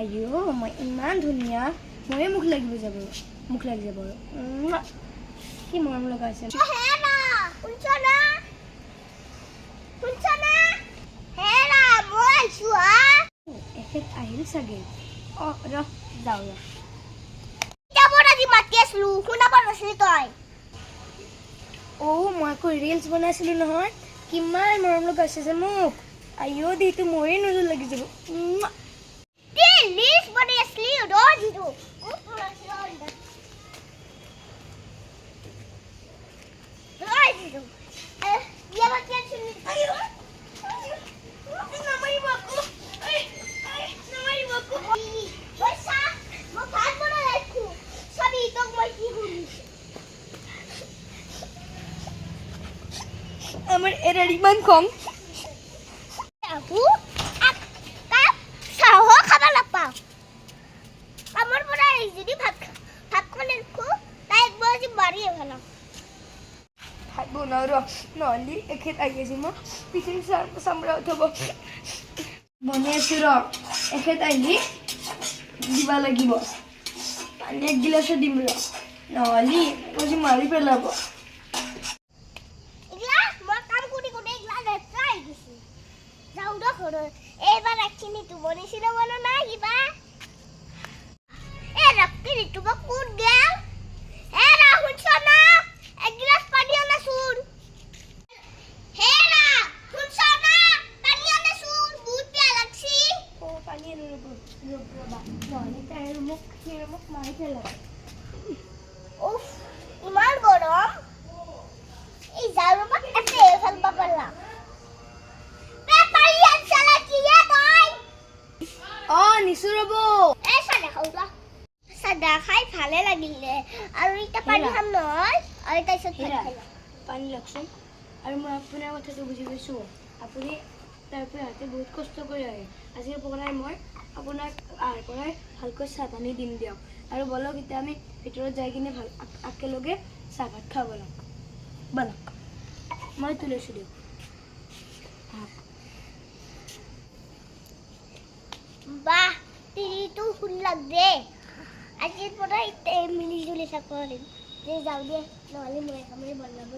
আইও মই ইমান ধুনীয়া ময়ে মুখ লাগি যাব কি মৰম লগা আছে এখেত আহিল চাগে ৰহ যাওঁ মই আকৌ ৰিলছ বনাইছিলোঁ নহয় কিমান মৰম লগা আছে যে মোক আইও দেইটো ময়ে নজৰ লাগি যাব আমার এরা রিমান কম আপু সাহ খাবার নাপাও আমার পরে যদি ভাত মানে তাই একবার বাড়িয়ে ভালো ভাত বনাও র নহলে এখেত আহি আছে মই পিঠিন চামৰা উঠাব বনাই আছো ৰ এখেত আহিলে দিবা লাগিব পানী এক গিলাচো দিম ৰ নহলে আজি মাৰি পেলাব এবার একচিনি তু বনিছিল বলো না কিবা এ রাখতে ঋতু বা কোন গেল এ রাহুল সোনা এক গ্লাস পানি আনা শুন হে রাহুল সোনা পানি আনা শুন বহুত পিয়া লাগছি ও পানি আনো রবা নহলে তাই মুখ মাৰি পেলাব উফ ইমান গৰম এই জাৰু বা এতে ফেলবা পাৰলাম নিচু ৰব চাদা খাই ভালে লাগিলে আৰু এটা পানী খাম নহয় আৰু তাৰপিছত পানী লওকচোন আৰু মই আপোনাৰ কথাটো বুজি পাইছোঁ আপুনি তাৰ পৰা হাতে বহুত কষ্ট কৰি আহে আজিৰ পৰাই মই আপোনাক আহাৰ পৰাই ভালকৈ চাহ পানী দিম দিয়ক আৰু বলক এতিয়া আমি ভিতৰত যাই কিনে ভাল একেলগে চাহ ভাত খাব বলক মই তুলিছোঁ দিয়ক বাহ তিৰিটো সুন্দৰ দে আজিৰ পৰা মিলি জুলি থাকো যে যাওঁ দে নহ'লে মই বনাব